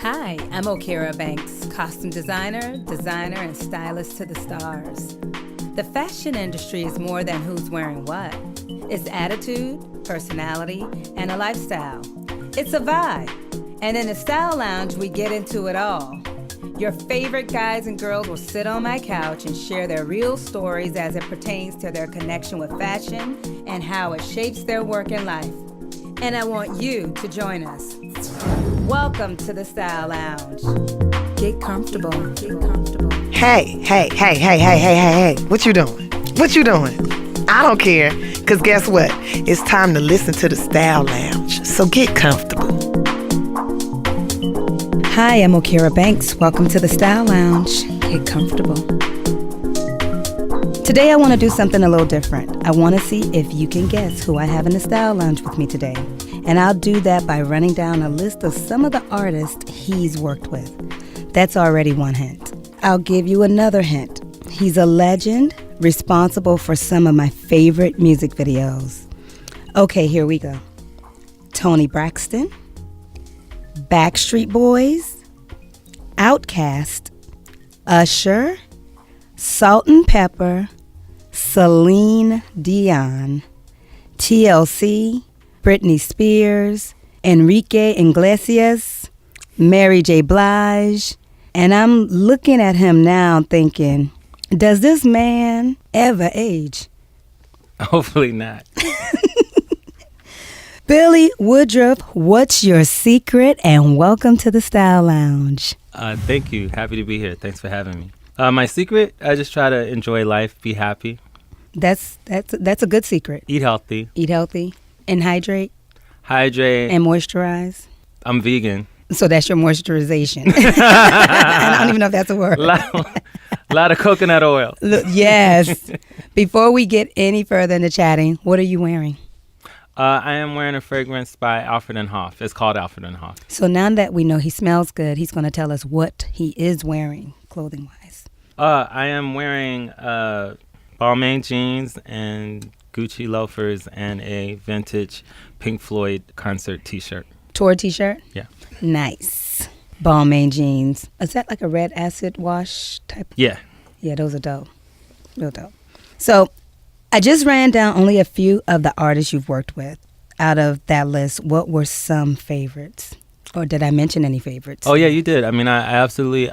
Hi, I'm Okira Banks, costume designer, and stylist to the stars. The fashion industry is more than who's wearing what. It's attitude, personality, and a lifestyle. It's a vibe. And in the Style Lounge, we get into it all. Your favorite guys and girls will sit on my couch and share their real stories as it pertains to their connection with fashion and how it shapes their work and life. And I want you to join us. Welcome to the Style Lounge. Get comfortable. Get comfortable. Hey. What you doing? I don't care, because guess what? It's time to listen to the Style Lounge. So get comfortable. Hi, I'm Okira Banks. Welcome to the Style Lounge. Get comfortable. Today I want to do something a little different. I want to see if you can guess who I have in the Style Lounge with me today. And I'll do that by running down a list of some of the artists he's worked with. That's already one hint. I'll give you another hint. He's a legend, responsible for some of my favorite music videos. Okay, here we go. Toni Braxton, Backstreet Boys, Outkast, Usher, Salt and Pepper, Celine Dion, TLC, Britney Spears, Enrique Iglesias, Mary J. Blige, and I'm looking at him now thinking, does this man ever age? Hopefully not. Bille Woodruff, what's your secret? And welcome to the Style Lounge. Thank you. Happy to be here. Thanks for having me. My secret, I just try to enjoy life, be happy. That's a good secret. Eat healthy. And hydrate. And moisturize. I'm vegan. So that's your moisturization. I don't even know if that's a word. A lot of coconut oil. Look, yes. Before we get any further into chatting, what are you wearing? I am wearing a fragrance by Alfred & Hoff. It's called Alfred & Hoff. So now that we know he smells good, he's going to tell us what he is wearing clothing-wise. I am wearing Balmain jeans and Gucci loafers and a vintage Pink Floyd concert t-shirt. Tour t-shirt? Yeah. Nice. Balmain jeans. Is that like a red acid wash type? Yeah. Yeah, those are dope. Real dope. So I just ran down only a few of the artists you've worked with. Out of that list, what were some favorites? Or did I mention any favorites? Oh, yeah, you did. I mean, I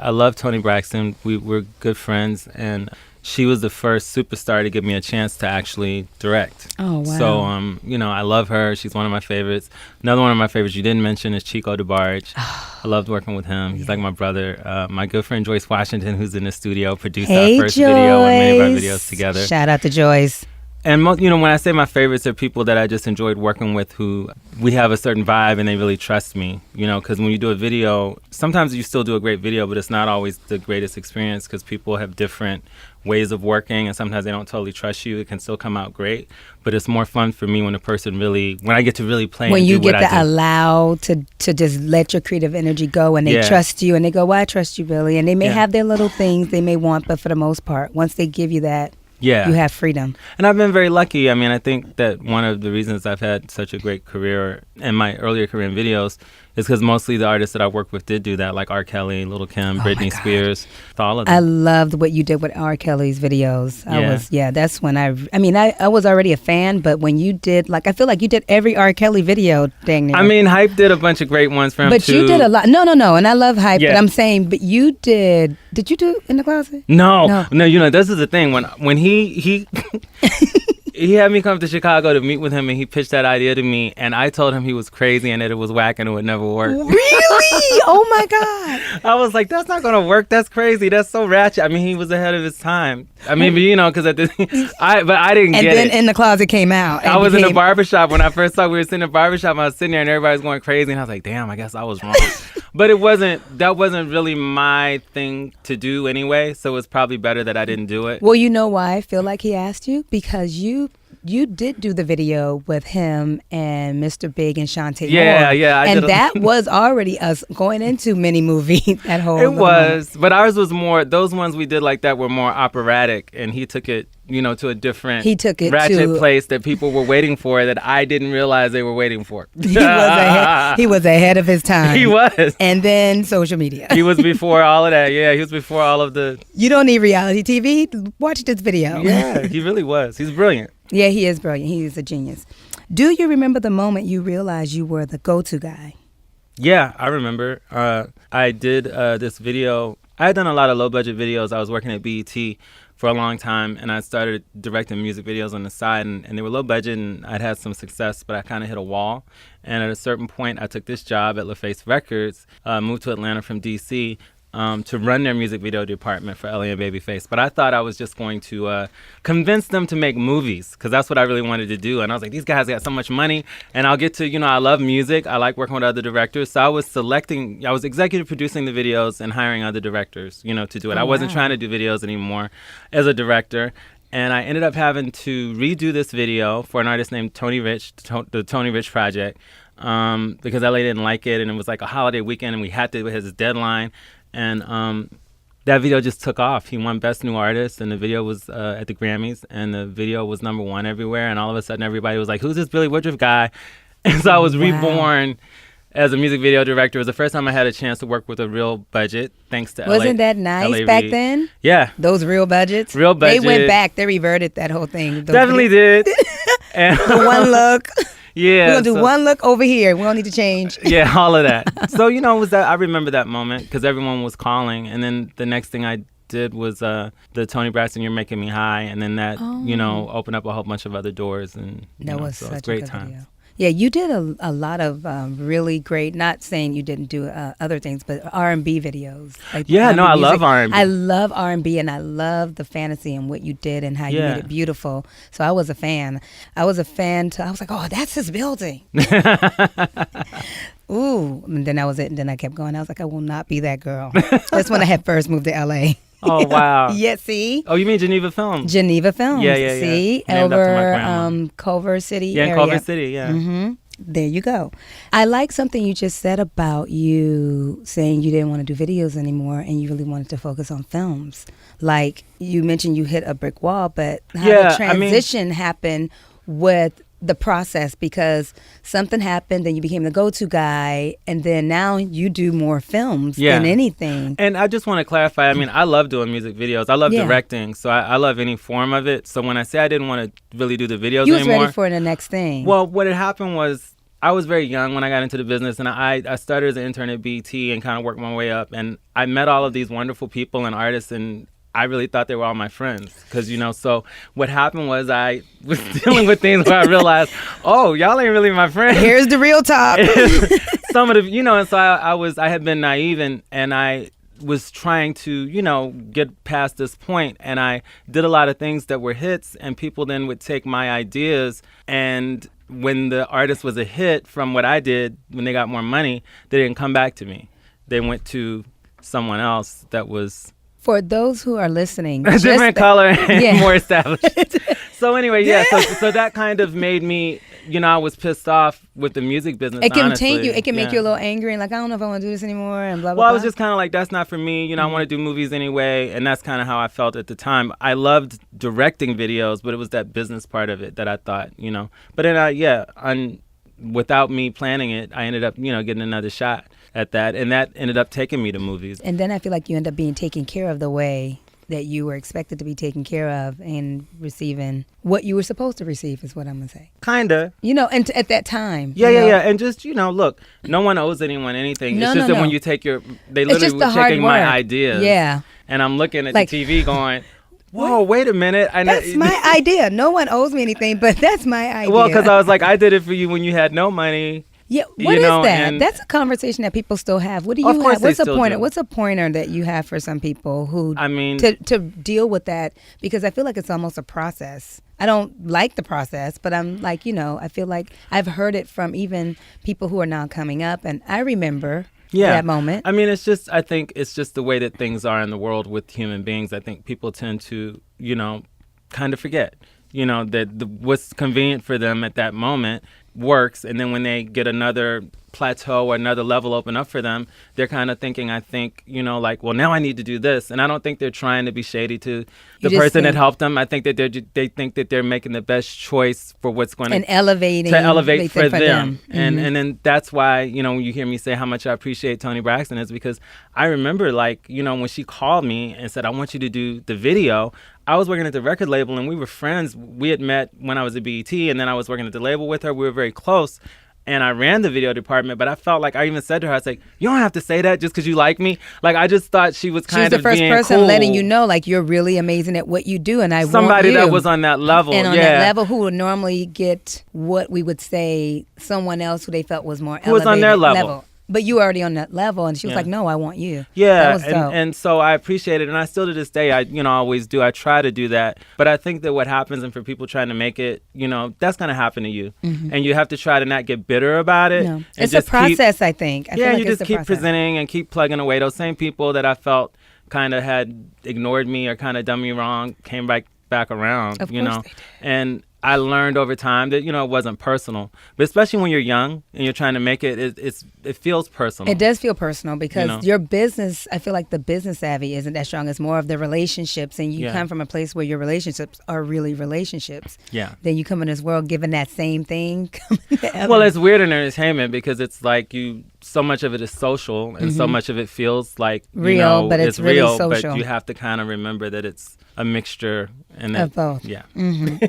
love Toni Braxton. We were good friends, and she was the first superstar to give me a chance to actually direct. Oh, wow. So, I love her. She's one of my favorites. Another one of my favorites you didn't mention is Chico DeBarge. I loved working with him. He's like my brother. My good friend Joyce Washington, who's in the studio, produced our first video and many of our videos together. Shout out to Joyce. And, when I say my favorites are people that I just enjoyed working with who we have a certain vibe and they really trust me, because when you do a video, sometimes you still do a great video, but it's not always the greatest experience because people have different ways of working and sometimes they don't totally trust you. It can still come out great, but it's more fun for me when a person when I get to really play when and you do what get to I do. allow to just let your creative energy go and they trust you and they go, well, I trust you, Billy. And they may have their little things they may want, but for the most part, once they give you that, you have freedom. And I've been very lucky. I mean, I think that one of the reasons I've had such a great career in my earlier career in videos is because mostly the artists that I worked with did do that, like R. Kelly, Little Kim, Britney Spears, all of them. I loved what you did with R. Kelly's videos. That's when I was already a fan, but when you did, I feel like you did every R. Kelly video dang near. I mean, Hype did a bunch of great ones for him, but too. You did a lot. No, and I love Hype, but I'm saying, but you did you do In the Closet? No, this is the thing. When he he had me come to Chicago to meet with him, and he pitched that idea to me, and I told him he was crazy and that it was whack and it would never work. Really? Oh my God! I was like, that's not gonna work. That's crazy. That's so ratchet. I mean, he was ahead of his time. I mean, but because I didn't get it. And then In the Closet came out. I was in a barbershop when I first saw we were sitting in a barbershop. And I was sitting there and everybody was going crazy, and I was like, damn, I guess I was wrong. But that wasn't really my thing to do anyway. So it's probably better that I didn't do it. Well, you know why I feel like he asked you? Because you you did do the video with him and Mr. Big and Shantae Yeah, Moore. yeah, I and did that was already us going into mini movie. That whole It little was, moment. but ours was more. Those ones we did like that were more operatic, and he took it, to a different, He took it ratchet to- place that people were waiting for that I didn't realize they were waiting for. He was ahead of his time. He was. And then social media. He was before all of that. Yeah, he was before all of the. You don't need reality TV. Watch this video. Yeah, he really was. He's brilliant. Yeah, he is brilliant. He is a genius. Do you remember the moment you realized you were the go-to guy? Yeah, I remember. I did this video. I had done a lot of low-budget videos. I was working at BET for a long time, and I started directing music videos on the side, and they were low-budget, and I'd had some success, but I kind of hit a wall. And at a certain point, I took this job at LaFace Records, moved to Atlanta from D.C., to run their music video department for Ellie and Babyface. But I thought I was just going to convince them to make movies, because that's what I really wanted to do. And I was like, these guys got so much money, and I'll get to, I love music. I like working with other directors. So I was executive producing the videos and hiring other directors, to do it. Oh, I wasn't wow. trying to do videos anymore as a director. And I ended up having to redo this video for an artist named Tony Rich, the Tony Rich Project, because LA didn't like it, and it was like a holiday weekend, and we had to hit his deadline. And that video just took off. He won Best New Artist, and the video was at the Grammys, and the video was #1 everywhere. And all of a sudden, everybody was like, "Who's this Bille Woodruff guy?" And so I was reborn as a music video director. It was the first time I had a chance to work with a real budget, thanks to Wasn't that nice LA back Reid. then? Yeah, Those real budgets? Real budget. They went back. They reverted that whole thing. Those definitely videos. did. And The one look. yeah, We're going to do so- one look over here. We don't need to change. Yeah, all of that. So, it was that I remember that moment because everyone was calling. And then the next thing I did was the Tony Braxton "You're Making Me High," and then that, opened up a whole bunch of other doors. And That was so it such great a good times. video. Yeah, you did a lot of really great, not saying you didn't do other things, but R&B videos. Like Yeah, no, I R&B love music. R&B. I love R&B, and I love the fantasy and what you did and how you Yeah. made it beautiful. So I was a fan. I was like, oh, that's his building. Ooh, and then that was it. And then I kept going. I was like, I will not be that girl. That's when I had first moved to L.A. Oh, wow. Yeah, see? Oh, you mean Geneva Films? Geneva Films. Yeah, yeah, yeah. See? Named after my Over grandma. Culver City Yeah, in area. Culver City, yeah. Mm-hmm. There you go. I like something you just said about you saying you didn't want to do videos anymore and you really wanted to focus on films. Like you mentioned you hit a brick wall, but how Yeah, the I mean- transition happened with the process, because something happened, then you became the go-to guy, and then now you do more films Yeah. than anything. And I just want to clarify, I mean, I love doing music videos. I love Yeah. directing, so I love any form of it. So when I say I didn't want to really do the videos You was anymore. ready for the next thing. Well, what had happened was I was very young when I got into the business, and I started as an intern at BET and kind of worked my way up. And I met all of these wonderful people and artists, and I really thought they were all my friends. Because, so what happened was I was dealing with things where I realized, oh, y'all ain't really my friends. Here's the real talk. Some of the, and so I had been naive, and I was trying to, get past this point, and I did a lot of things that were hits, and people then would take my ideas, and when the artist was a hit from what I did, when they got more money, they didn't come back to me. They went to someone else that was For those who are listening, a different color and Yeah. more established. So anyway, so that kind of made me, I was pissed off with the music business. It can honestly. taint you. It can make Yeah. you a little angry and like, I don't know if I want to do this anymore and blah, blah, Well, I blah. was just kind of like, that's not for me. I want to do movies anyway. And that's kind of how I felt at the time. I loved directing videos, but it was that business part of it that I thought, But then, without me planning it, I ended up, getting another shot at that. And that ended up taking me to movies. And then I feel like you end up being taken care of the way that you were expected to be taken care of and receiving what you were supposed to receive is what I'm going to say. Kinda. And at that time. Yeah, you know? yeah. And just, look, no one owes anyone anything. No, it's just no, that when no. you take they It's literally just were the hard taking my work. ideas. Yeah. And I'm looking at Like- the TV going, whoa, wait a minute. That's my idea. No one owes me anything, but that's my idea. Well, because I was like, I did it for you when you had no money. Yeah, You what is know, that? and- That's a conversation that people still have. What do Of you course have? they What's a still pointer? do. What's a pointer that you have for some people who I mean- to deal with that? Because I feel like it's almost a process. I don't like the process, but I'm like, I feel like I've heard it from even people who are now coming up, and I remember that moment. I mean, I think it's just the way that things are in the world with human beings. I think people tend to, kind of forget. that what's convenient for them at that moment works. And then when they get another plateau or another level open up for them, they're kind of thinking, I think, like, well, now I need to do this. And I don't think they're trying to be shady to the person that helped them. I think that they think that they're making the best choice for what's going to elevate for them. And then that's why, when you hear me say how much I appreciate Toni Braxton, is because I remember, like, when she called me and said, I want you to do the video, I was working at the record label and we were friends. We had met when I was at BET, and then I was working at the label with her. We were very close. And I ran the video department, but I felt like I even said to her, I was like, you don't have to say that just because you like me. Like, I just thought she was kind of being cool. She was the first person letting you know, like, you're really amazing at what you do, and I want you. Somebody that was on that level, and on that level, who would normally get what we would say someone else who they felt was more elevated. Who was on their level. But you were already on that level, and she was like, no, I want you. Yeah, that was dope. And so I appreciate it, and I still to this day, I always do. I try to do that. But I think that what happens, and for people trying to make it, that's going to happen to you. Mm-hmm. And you have to try to not get bitter about it. No. It's a process, I think. I feel like you just keep presenting and keep plugging away. Those same people that I felt kind of had ignored me or kind of done me wrong came back around, of course they did. And I learned over time that, it wasn't personal. But especially when you're young and you're trying to make it, it feels personal. It does feel personal because your business, I feel like the business savvy isn't that strong. It's more of the relationships, and you come from a place where your relationships are really relationships. Yeah. Then you come in this world given that same thing. Well, it's weird in entertainment because it's like so much of it is social and so much of it feels like real, but it's really real, social. But you have to kind of remember that it's a mixture of both. Yeah. Mm-hmm.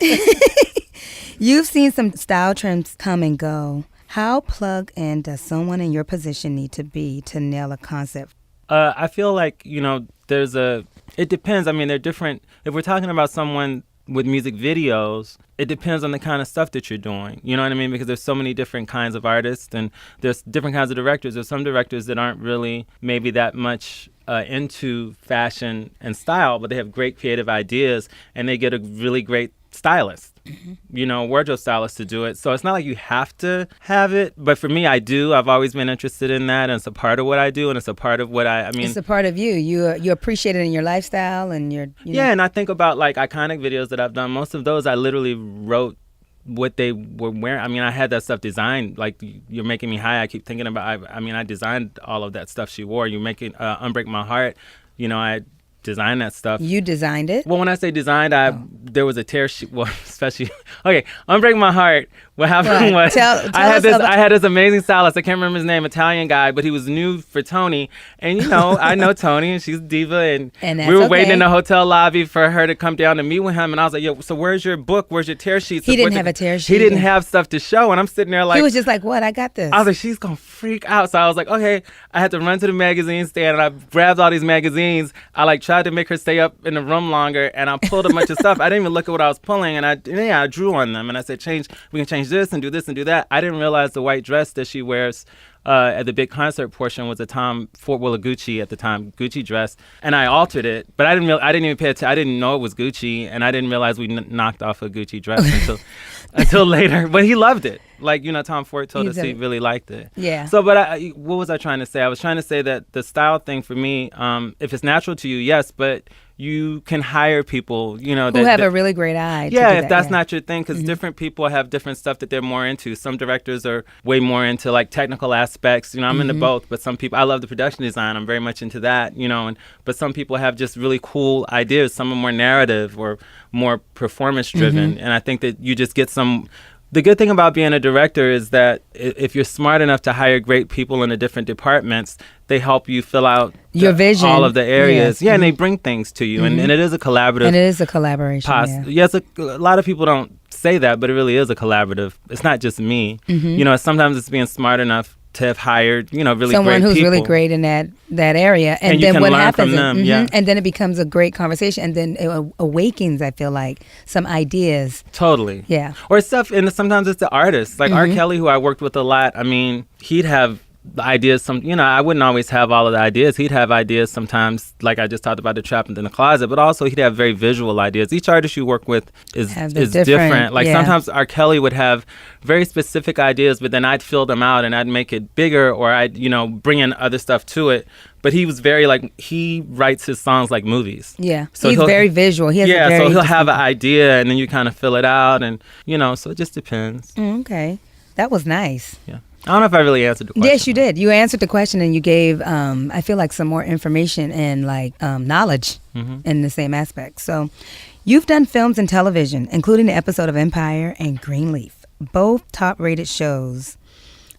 You've seen some style trends come and go. How plugged in does someone in your position need to be to nail a concept? I feel like, it depends. I mean, they're different. If we're talking about someone with music videos, it depends on the kind of stuff that you're doing. You know what I mean? Because there's so many different kinds of artists, and there's different kinds of directors. There's some directors that aren't really maybe that much into fashion and style, but they have great creative ideas, and they get a really great stylist, wardrobe stylist to do it. So it's not like you have to have it, but for me, I do. I've always been interested in that, and it's a part of what I do, and it's a part of what I mean. It's a part of you. You appreciate it in your lifestyle and your. Yeah, and I think about like iconic videos that I've done. Most of those I literally wrote what they were wearing. I mean, I had that stuff designed. Like, You're Making Me High, I keep thinking about. I designed all of that stuff she wore. You're Making Unbreak My Heart. I designed that stuff. You designed it? Well, when I say designed, there was a tear sheet. Well, especially Unbreak My Heart. What happened was I had this amazing stylist. I can't remember his name, Italian guy, but he was new for Toni. And I know Toni, and she's a diva, and we were waiting in the hotel lobby for her to come down to meet with him. And I was like, "Yo, so where's your book? Where's your tear sheets?" He didn't have a tear sheet. He didn't have stuff to show, and I'm sitting there like, he was just like, "What? I got this." I was like, "She's gonna freak out." So I was like, "Okay." I had to run to the magazine stand, and I grabbed all these magazines. I tried to make her stay up in the room longer, and I pulled a bunch of stuff. I didn't even look at what I was pulling, and I drew on them, and I said, we can change this and do this and do that. I didn't realize the white dress that she wears at the big concert portion was a Tom Ford Gucci at the time, Gucci dress, and I altered it, but I didn't even pay attention. I didn't know it was Gucci, and I didn't realize we knocked off a Gucci dress until later. But he loved it. Tom Ford told us he really liked it. Yeah. So, but what was I trying to say? I was trying to say that the style thing for me, if it's natural to you, yes, but you can hire people, who have a really great eye. Yeah, if that's not your thing, because different people have different stuff that they're more into. Some directors are way more into technical aspects. I'm into both, but some people, I love the production design. I'm very much into that, but some people have just really cool ideas. Some are more narrative or more performance driven, and I think that you just get some. The good thing about being a director is that if you're smart enough to hire great people in the different departments, they help you fill out your vision, all of the areas. Yeah, and they bring things to you, and it is a collaborative. And it is a collaboration. Yes, a lot of people don't say that, but it really is a collaborative. It's not just me. Sometimes it's being smart enough to have hired, really someone great people. Someone who's really great in that area. And then what happens is, and then it becomes a great conversation, and then it awakens, I feel like, some ideas. Totally. Yeah. Or stuff, and sometimes it's the artists. Like R. Kelly, who I worked with a lot, he'd have the ideas. I wouldn't always have all of the ideas. He'd have ideas sometimes, like I just talked about the trap in the closet, but also he'd have very visual ideas. Each artist you work with is different. Like sometimes R. Kelly would have very specific ideas, but then I'd fill them out and I'd make it bigger, or I'd, bring in other stuff to it. But he was very he writes his songs like movies. Yeah. So he's very visual. He has so he'll have an idea and then you kind of fill it out, and so it just depends. Okay. That was nice. Yeah. I don't know if I really answered the question. Yes, you did. You answered the question and you gave, I feel like, some more information and knowledge in the same aspect. So you've done films and television, including the episode of Empire and Greenleaf, both top-rated shows.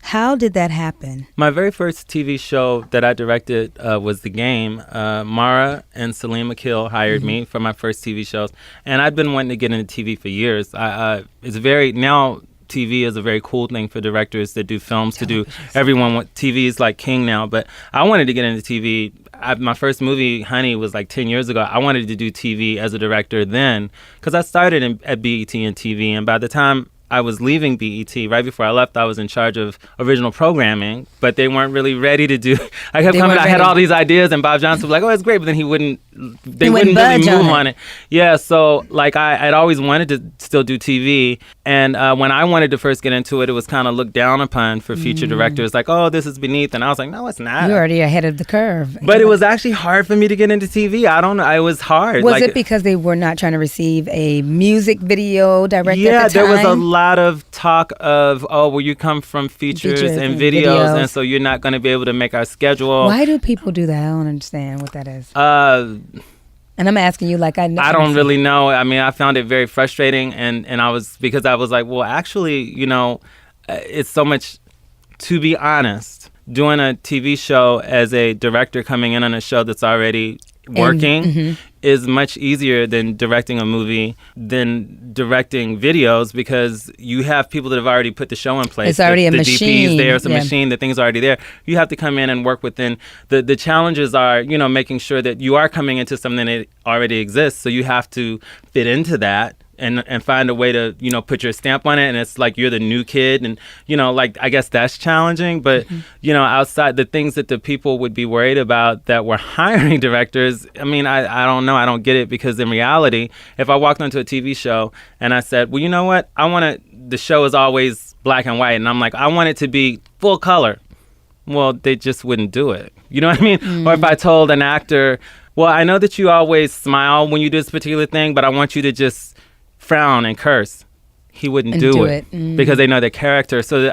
How did that happen? My very first TV show that I directed was The Game. Mara and Salim Akil hired me for my first TV shows, and I'd been wanting to get into TV for years. Now TV is a very cool thing for directors that do films to do. TV is like king now, but I wanted to get into TV. My first movie, Honey, was like 10 years ago. I wanted to do TV as a director then, because I started at BET and TV, and by the time I was leaving BET, right before I left, I was in charge of original programming, but they weren't really ready to do. I had all these ideas, and Bob Johnson was like, "Oh, it's great," but then they wouldn't really move on it. Yeah, so I'd always wanted to still do TV, and when I wanted to first get into it, it was kind of looked down upon for future directors, like, "Oh, this is beneath," and I was like, "No, it's not." You're already ahead of the curve. But it was actually hard for me to get into TV. I don't know. It was hard. Was it because they were not trying to receive a music video director at the time? Yeah, there was a lot of talk of, you come from features and videos, and so you're not going to be able to make our schedule. Why do people do that? I don't understand what that is. And I'm asking you, I don't really know. I mean, I found it very frustrating, and I was like, well, actually, it's so much, to be honest, doing a TV show as a director coming in on a show that's already working is much easier than directing a movie, than directing videos, because you have people that have already put the show in place. It's already a machine. The DP's there, it's a machine, the thing's already there. You have to come in and work within. The challenges are, making sure that you are coming into something that already exists, so you have to fit into that. And find a way to, put your stamp on it. And it's like you're the new kid. And, I guess that's challenging. But, outside the things that the people would be worried about that were hiring directors, I mean, I don't know. I don't get it, because in reality, if I walked onto a TV show and I said, well, you know what? The show is always black and white. And I'm like, I want it to be full color. Well, they just wouldn't do it. You know what I mean? Or if I told an actor, well, I know that you always smile when you do this particular thing, but I want you to just frown and curse, he wouldn't do it. Because they know their character. So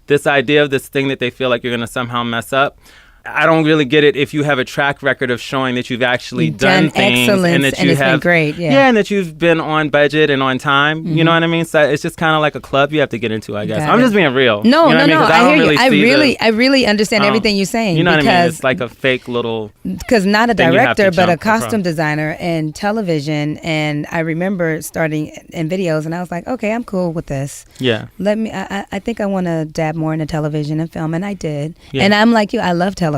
this idea of this thing that they feel like you're going to somehow mess up, I don't really get it if you have a track record of showing that you've actually done things and that you have been great, and that you've been on budget and on time. You know what I mean? So it's just kind of like a club you have to get into, I guess. I'm just being real. No. I hear you. I really understand everything you're saying. You know what I mean? It's like a fake little. Because not a director, but a costume designer and television. And I remember starting in videos, and I was like, okay, I'm cool with this. Yeah. I think I want to dab more into television and film, and I did. Yeah. And I'm like you. I love television.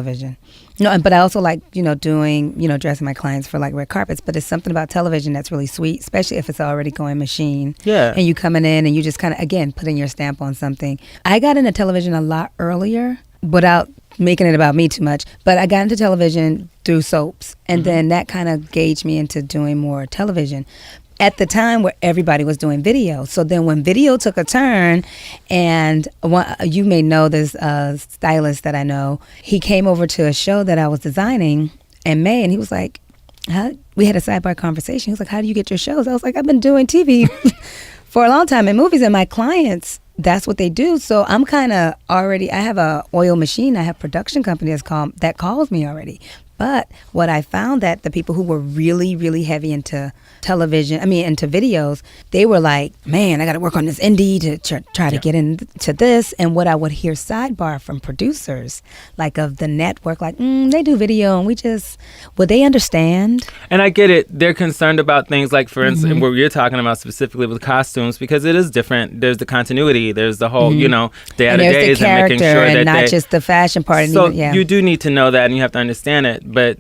No, but I also like, doing, dressing my clients for red carpets. But it's something about television that's really sweet, especially if it's already going machine. Yeah. And you coming in and you just kind of, again, putting your stamp on something. I got into television a lot earlier without making it about me too much. But I got into television through soaps. And then that kind of gauged me into doing more television at the time where everybody was doing video. So then when video took a turn, and you may know this stylist that I know, he came over to a show that I was designing in May, and he was like, we had a sidebar conversation. He was like, how do you get your shows? I was like, I've been doing TV for a long time in movies, and my clients, that's what they do. So I'm kind of already, I have a oil machine. I have production company that calls me already. But what I found that the people who were really, really heavy into into videos, they were like, man, I got to work on this indie to try to get into this. And what I would hear sidebar from producers, of the network, they do video and would they understand? And I get it. They're concerned about things like, for instance, what you're talking about specifically with costumes, because it is different. There's the continuity. There's the whole, day out of days and making sure that not just the fashion part. So you do need to know that, and you have to understand it. But,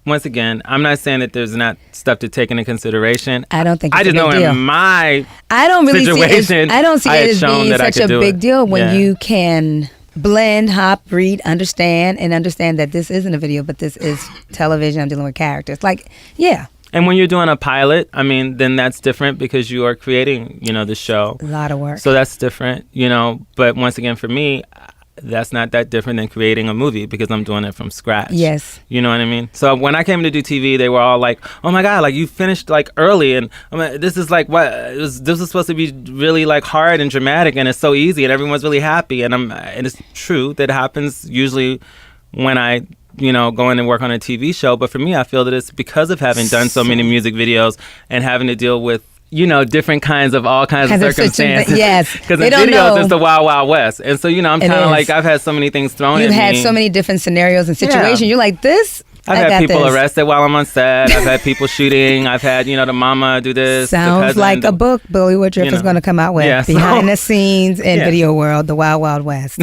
once again, I'm not saying that there's not stuff to take into consideration. I don't think it's I just a big know deal. In my I don't really situation, see it as being such a big deal when you can blend, hop, read, understand that this isn't a video, but this is television. I'm dealing with characters. Like, yeah. And when you're doing a pilot, I mean, then that's different because you are creating, the show. A lot of work. So that's different, But once again, for me, that's not that different than creating a movie because I'm doing it from scratch. Yes. You know what I mean? So when I came to do TV, they were all like, "Oh my God, like you finished like early," and I'm like, "This is like what? This was supposed to be really like hard and dramatic, and it's so easy, and everyone's really happy." And it's true that happens usually when I go in and work on a TV show. But for me, I feel that it's because of having done so many music videos and having to deal with different kinds of all kinds of circumstances. Yes. Because in videos, it's the Wild Wild West. And so, I'm kind of like, I've had so many things thrown at me. You've had so many different scenarios and situations. You're like, this? I've had people arrested while I'm on set. I've had people shooting. I've had, the mama do this. Sounds like a book Bille Woodruff is going to come out with. Yeah, Behind the scenes in video world, the Wild Wild West.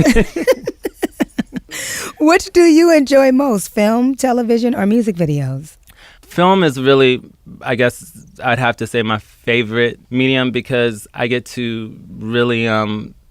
Which do you enjoy most, film, television, or music videos? Film is really, I guess I'd have to say, my favorite medium because I get to really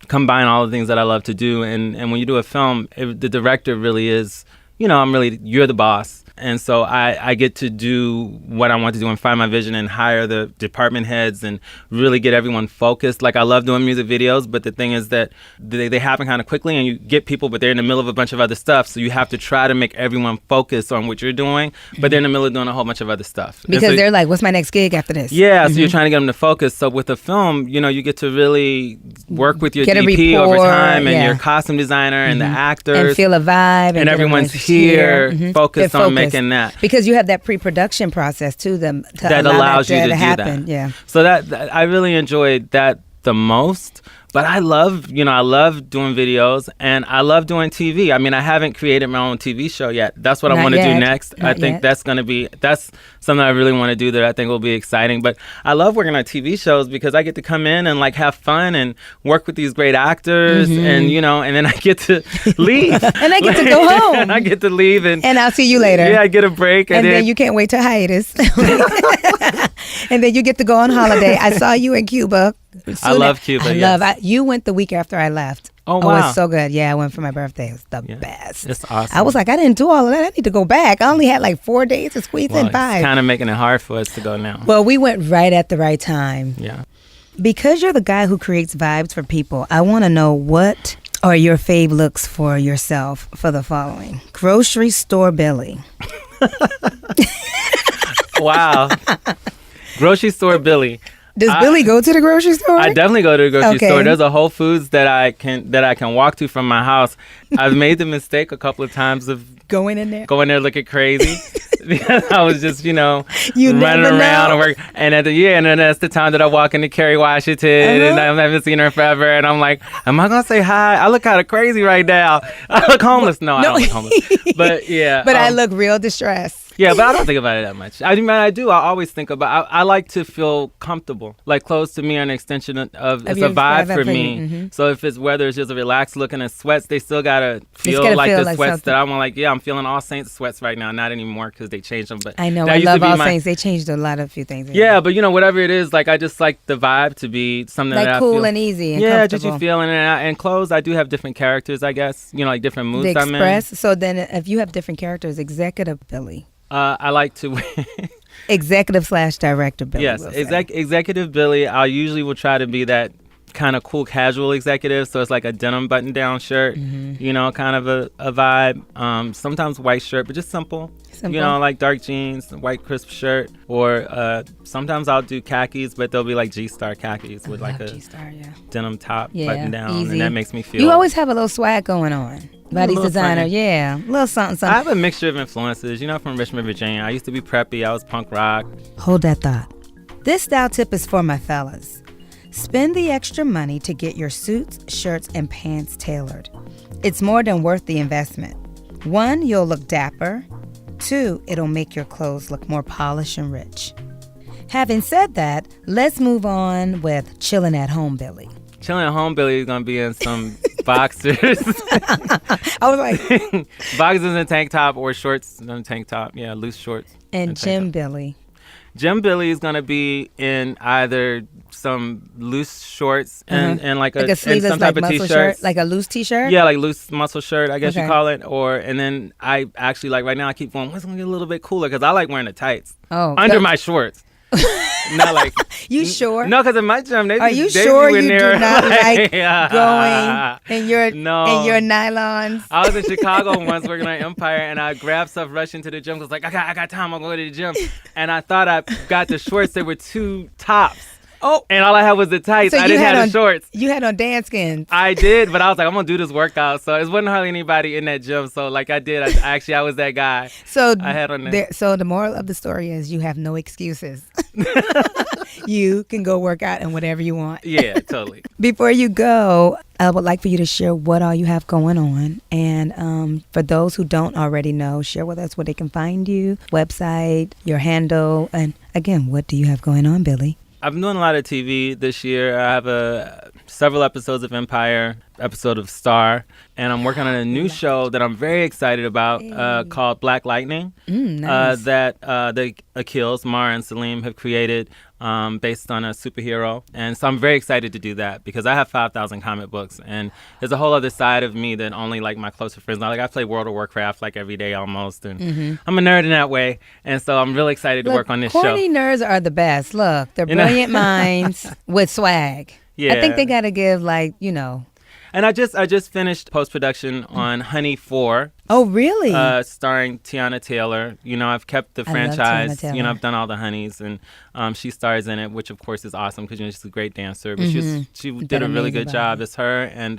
combine all the things that I love to do. And when you do a film, the director really is, you're the boss. And so I get to do what I want to do and find my vision and hire the department heads and really get everyone focused. Like, I love doing music videos, but the thing is that they happen kind of quickly and you get people, but they're in the middle of a bunch of other stuff. So you have to try to make everyone focus on what you're doing, but they're in the middle of doing a whole bunch of other stuff. Because they're like, what's my next gig after this? Yeah, so you're trying to get them to focus. So with a film, you get to really work with your DP over time and your costume designer and the actors. And feel a vibe. And everyone's here focused on making that, because you have that pre-production process to them that allows you to do happen. that. Yeah. So that I really enjoyed that the most. But I love doing videos and I love doing TV. I mean, I haven't created my own TV show yet. That's what I want to do next. I think that's something I really want to do that I think will be exciting. But I love working on TV shows because I get to come in and like have fun and work with these great actors and, and then I get to leave. And I get to go home. And I get to leave and I'll see you later. Yeah, I get a break. And then you can't wait to hiatus. And then you get to go on holiday. I saw you in Cuba. I love Cuba. You went the week after I left. Oh, wow. It's so good. Yeah, I went for my birthday. It was the best. It's awesome. I was like, I didn't do all of that. I need to go back. I only had like 4 days to squeeze in 5. It's kind of making it hard for us to go now. Well, we went right at the right time. Yeah. Because you're the guy who creates vibes for people, I want to know what are your fave looks for yourself for the following. Grocery store Billy. Wow. Grocery store Billy. Does Billy go to the grocery store? I definitely go to the grocery store. There's a Whole Foods that I can walk to from my house. I've made the mistake a couple of times of going in there looking crazy because I was just you running around and work. And and then that's the time that I walk into Kerry Washington and I haven't seen her forever. And I'm like, am I gonna say hi? I look kind of crazy right now. I look homeless. No, I don't look homeless. But yeah, but I look real distressed. Yeah, but I don't think about it that much. I mean, I do. I always think about. I like to feel comfortable. Like clothes to me are an extension of it's a vibe for me. Mm-hmm. So if it's whether it's just a relaxed look and a sweats, they still gotta feel like the sweats something. That I want. Like, yeah, I'm feeling All Saints sweats right now. Not anymore because they changed them. But I know. I love All Saints. They changed a few things. Yeah, but whatever it is, like I just like the vibe to be something like that cool I feel, and easy. And yeah, just you feeling it. And clothes, I do have different characters. I guess like different moods the I'm in. Express. So then, if you have different characters, executive Billy. I like to executive/director Billy. Yes, executive Billy. I usually will try to be that kind of cool casual executive. So it's like a denim button down shirt, kind of a vibe. Sometimes white shirt, but just simple. Like dark jeans, white crisp shirt, or sometimes I'll do khakis, but they'll be like G-Star khakis with like a G-Star, denim top button down, easy. And that makes me feel. You always have a little swag going on. Body's designer, a little something. I have a mixture of influences, from Richmond, Virginia. I used to be preppy. I was punk rock. Hold that thought. This style tip is for my fellas. Spend the extra money to get your suits, shirts, and pants tailored. It's more than worth the investment. 1, you'll look dapper. 2, it'll make your clothes look more polished and rich. Having said that, let's move on with Chillin' at Home Billy. Chillin' at Home Billy is going to be in some boxers. I was like... boxers and tank top or shorts and tank top. Yeah, loose shorts. And Gym Billy. Jim Billy is gonna be in either some loose shorts and like a sleeveless, some type like of muscle t-shirt, shirt, like a loose t-shirt. Yeah, like loose muscle shirt, I guess you Okay. call it. And then I actually like right now I keep going. What's gonna get a little bit cooler because I like wearing the tights under my shorts. Not like you sure? No, because in my gym they Are be, you they sure be in you there, do not like yeah. going in your nylons? I was in Chicago once working on Empire, and I grabbed stuff, rushed into the gym. I was like, I got time. I'm going to the gym, and I thought I got the shorts. They were two tops. Oh, and all I had was the tights. so I didn't have the shorts. You had on dance skins. I did, but I was like, I'm gonna do this workout. So it wasn't hardly anybody in that gym. So like I did. I was that guy. So I had on there. So the moral of the story is you have no excuses. You can go work out and whatever you want. Yeah, totally. Before you go, I would like for you to share what all you have going on. And for those who don't already know, share with us where they can find you, website, your handle, and again, what do you have going on, Billy? I've been doing a lot of TV this year. I have several episodes of Empire, episode of Star, and I'm working on a new show that I'm very excited about called Black Lightning. Nice. That the Akils, Mara and Salim have created based on a superhero. And so I'm very excited to do that because I have 5,000 comic books, and there's a whole other side of me that only like my closer friends know. Like I play World of Warcraft like every day almost, and I'm a nerd in that way. And so I'm really excited to work on this show. Corny nerds are the best. Look, they're brilliant minds with swag. Yeah. I think they got to give And I just finished post-production on Honey 4. Oh, really? Starring Tiana Taylor. You know, I've kept the franchise. You know, I've done all the Honeys, and she stars in it, which of course is awesome because she's a great dancer. But she did a really good job. It's her and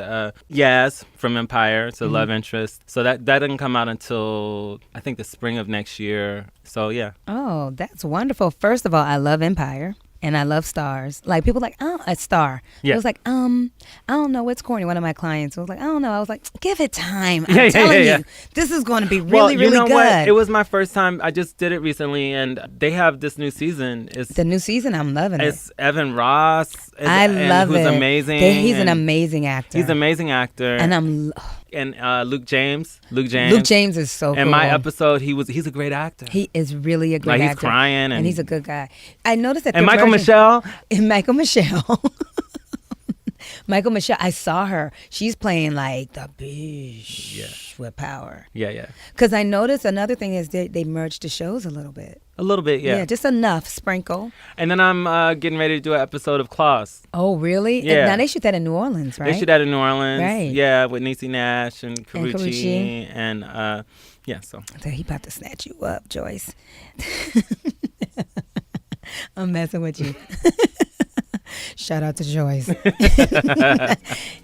Yaz from Empire. It's a love interest. So that doesn't come out until I think the spring of next year. So yeah. Oh, that's wonderful. First of all, I love Empire. And I love stars. Like, people like, oh, a star. Yeah. It was like, I don't know, it's corny. One of my clients was like, I don't know. I was like, give it time. I'm telling you, this is going to be really, really good. What? It was my first time. I just did it recently, and they have this new season. The new season, I'm loving it. It's Evan Ross. I love it. Who's amazing. He's an amazing actor. He's an amazing actor. And Luke James. Luke James is so cool. In my episode, he's a great actor. He is really a great actor. He's crying. And he's a good guy. I noticed that. And Michael Michelle. Michael Michelle, I saw her. She's playing like the bitch with power. Yeah. Because I noticed another thing is they merged the shows a little bit. A little bit, yeah. Yeah, just enough, sprinkle. And then I'm getting ready to do an episode of Klaus. Oh, really? Yeah. Now they shoot that in New Orleans, right? They shoot that in New Orleans. Right. Yeah, with Niecy Nash and Karrueche. And yeah, so he about to snatch you up, Joyce. I'm messing with you. Shout out to Joyce.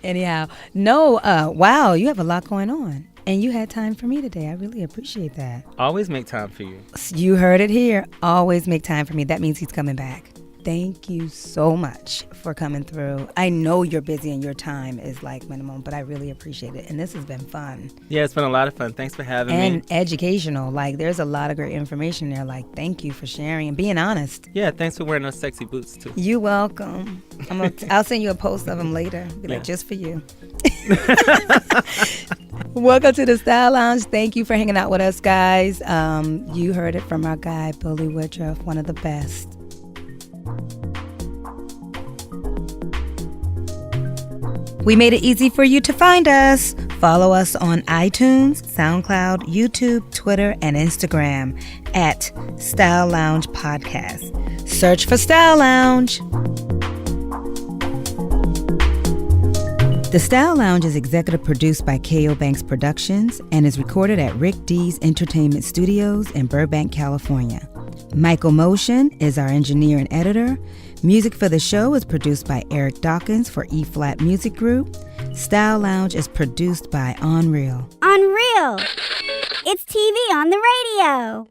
Anyhow, wow, you have a lot going on. And you had time for me today. I really appreciate that. Always make time for you. You heard it here. Always make time for me. That means he's coming back. Thank you so much for coming through. I know you're busy and your time is like minimum, but I really appreciate it. And this has been fun. Yeah, it's been a lot of fun. Thanks for having me. And educational. Like, there's a lot of great information there. Like, thank you for sharing and being honest. Yeah, thanks for wearing those sexy boots, too. You're welcome. I'll send you a post of them later. Be like, just for you. Welcome to the Style Lounge. Thank you for hanging out with us, guys. You heard it from our guy, Bille Woodruff, one of the best. We made it easy for you to find us. Follow us on iTunes, SoundCloud, YouTube, Twitter, and Instagram at Style Lounge Podcast. Search for Style Lounge. The Style Lounge is executive produced by K.O. Banks Productions and is recorded at Rick D's Entertainment Studios in Burbank, California. Michael Motion is our engineer and editor. Music for the show is produced by Eric Dawkins for E-Flat Music Group. Style Lounge is produced by Unreal. Unreal! It's TV on the radio.